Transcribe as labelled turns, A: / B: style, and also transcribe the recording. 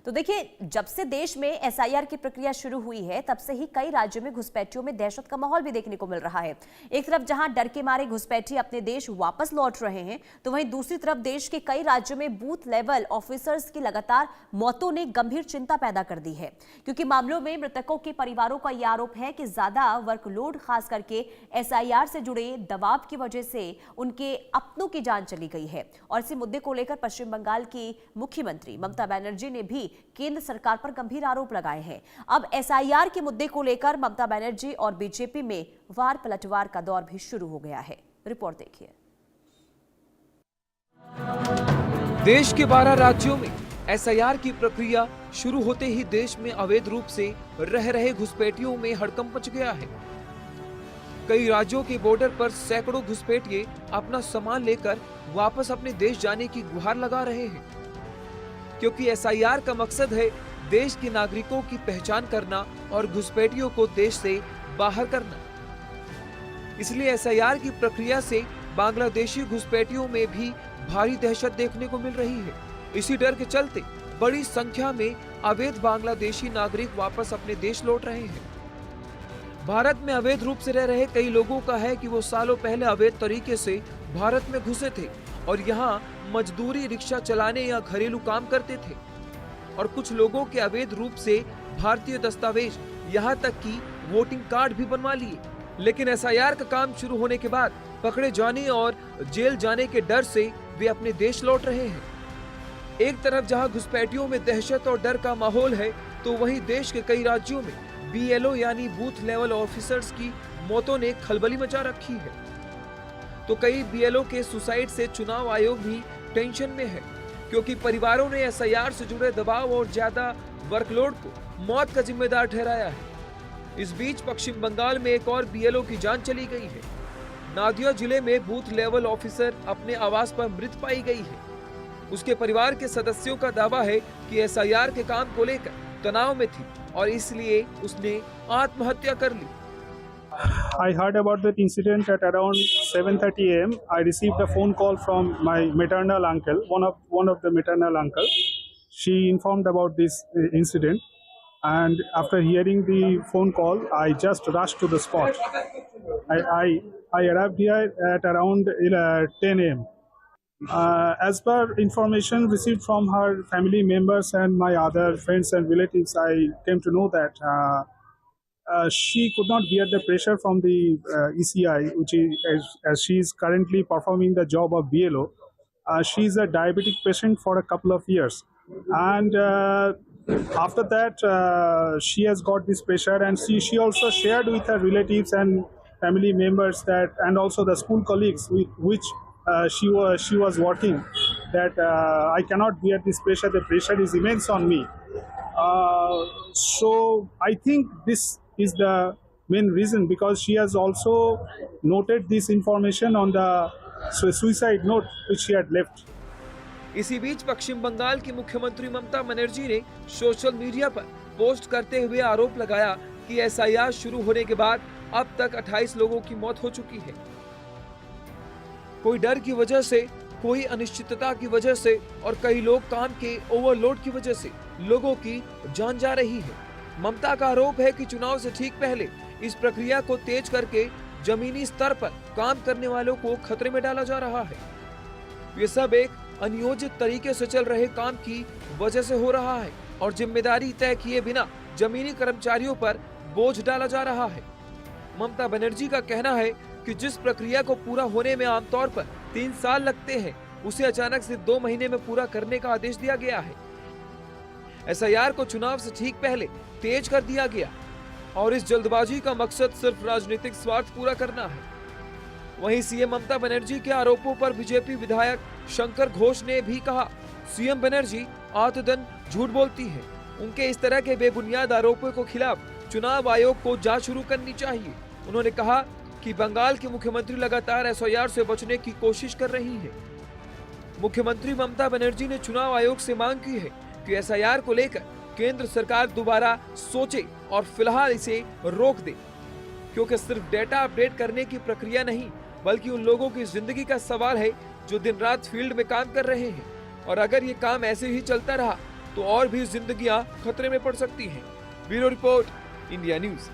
A: तो देखिए, जब से देश में एसआईआर की प्रक्रिया शुरू हुई है तब से ही कई राज्यों में घुसपैठियों में दहशत का माहौल भी देखने को मिल रहा है। एक तरफ जहां डर के मारे घुसपैठी अपने देश वापस लौट रहे हैं, तो वहीं दूसरी तरफ देश के कई राज्यों में बूथ लेवल ऑफिसर्स की लगातार मौतों ने गंभीर चिंता पैदा कर दी है, क्योंकि मामलों में मृतकों के परिवारों का यह आरोप है कि ज्यादा वर्कलोड खास करके एसआईआर से जुड़े दबाव की वजह से उनके अपनों की जान चली गई है। और इसी मुद्दे को लेकर पश्चिम बंगाल की मुख्यमंत्री ममता बनर्जी ने भी केंद्र सरकार पर गंभीर आरोप लगाए हैं। अब एसआईआर के मुद्दे को लेकर ममता बनर्जी और बीजेपी में वार पलटवार का दौर भी शुरू हो गया है। रिपोर्ट देखिए।
B: देश के 12 राज्यों में एसआईआर की प्रक्रिया शुरू होते ही देश में अवैध रूप से रह रहे घुसपैठियों में हड़कंप मच गया है। कई राज्यों के बॉर्डर पर सैकड़ों घुसपैठिए अपना सामान लेकर वापस अपने देश जाने की गुहार लगा रहे हैं, क्योंकि एसआईआर का मकसद है देश के नागरिकों की पहचान करना और घुसपैठियों को देश से बाहर करना। इसलिए एसआईआर की प्रक्रिया से बांग्लादेशी घुसपैठियों में भी भारी दहशत देखने को मिल रही है। इसी डर के चलते बड़ी संख्या में अवैध बांग्लादेशी नागरिक वापस अपने देश लौट रहे हैं। भारत में अवैध रूप से रह रहे कई लोगों का है कि वो सालों पहले अवैध तरीके से भारत में घुसे थे और यहाँ मजदूरी, रिक्शा चलाने या घरेलू काम करते थे। और कुछ लोगों के अवैध रूप से भारतीय दस्तावेज, यहाँ तक कि वोटिंग कार्ड भी बनवा लिए। लेकिन एसआईआर का काम शुरू होने के बाद पकड़े जाने और जेल जाने के डर से वे अपने देश लौट रहे हैं। एक तरफ जहां घुसपैठियों में दहशत और डर का माहौल है, तो वहीं देश के कई राज्यों में बीएलओ यानी बूथ लेवल ऑफिसर्स की मौतों ने खलबली मचा रखी है। तो कई बीएलओ के सुसाइड से चुनाव आयोग भी टेंशन में है, क्योंकि परिवारों ने एसआईआर से जुड़े दबाव और ज्यादा वर्कलोड को मौत का जिम्मेदार ठहराया है। इस बीच पश्चिम बंगाल में एक और बीएलओ की जान चली गई है। नादिया जिले में बूथ लेवल ऑफिसर अपने आवास पर मृत पाई गई है। उसके परिवार के सदस्यों का दावा है कि एसआईआर के काम को लेकर तनाव में थी और इसलिए उसने आत्महत्या कर ली।
C: I heard about that incident at around 7:30 a.m. I received a phone call from my maternal uncle, one of the maternal uncle. She informed about this incident, and after hearing the phone call, I just rushed to the spot. I arrived here at around 10 a.m. As per information received from her family members and my other friends and relatives, I came to know that she could not bear the pressure from the ECI, which is as she is currently performing the job of BLO. She is a diabetic patient for a couple of years, and after that she has got this pressure, and she also shared with her relatives and family members that, and also the school colleagues with which she was working, that I cannot bear this pressure. The pressure is immense on me. So I think this is the main reason, because she has also noted this information on the suicide note which she had left.
B: इसी बीच पश्चिम बंगाल की मुख्यमंत्री ममता बनर्जी ने social media पर post करते हुए आरोप लगाया कि एसआईआर शुरू होने के बाद अब तक 28 लोगों की मौत हो चुकी है। कोई डर की वजह से, कोई अनिश्चितता की वजह से और कई लोग काम के ओवरलोड की वजह से लोगों की जान जा रही है। ममता का आरोप है कि चुनाव से ठीक पहले इस प्रक्रिया को तेज करके जमीनी स्तर पर काम करने वालों को खतरे में डाला जा रहा है। ये सब एक अनियोजित तरीके से चल रहे काम की वजह से हो रहा है और जिम्मेदारी तय किए बिना जमीनी कर्मचारियों पर बोझ डाला जा रहा है। ममता बनर्जी का कहना है कि जिस प्रक्रिया को पूरा होने में आमतौर पर 3 साल लगते हैं, उसे अचानक से 2 महीने में पूरा करने का आदेश दिया गया है। एसआईआर को चुनाव से ठीक पहले तेज कर दिया गया और इस जल्दबाजी का मकसद सिर्फ राजनीतिक स्वार्थ पूरा करना है। वहीं सीएम ममता बनर्जी के आरोपों पर बीजेपी विधायक शंकर घोष ने भी कहा, सीएम बनर्जी आतदन झूठ बोलती है। उनके इस तरह के बेबुनियाद आरोपों के खिलाफ चुनाव आयोग को जांच शुरू करनी चाहिए। उन्होंने कहा कि बंगाल के मुख्यमंत्री लगातार एसआईआर से बचने की कोशिश कर रही है। मुख्यमंत्री ममता बनर्जी ने चुनाव आयोग से मांग की है कि एसआईआर को लेकर केंद्र सरकार दोबारा सोचे और फिलहाल इसे रोक दे, क्योंकि सिर्फ डेटा अपडेट करने की प्रक्रिया नहीं, बल्कि उन लोगों की जिंदगी का सवाल है जो दिन रात फील्ड में काम कर रहे हैं। और अगर ये काम ऐसे ही चलता रहा तो और भी जिंदगियां खतरे में पड़ सकती हैं। Bureau report, India news.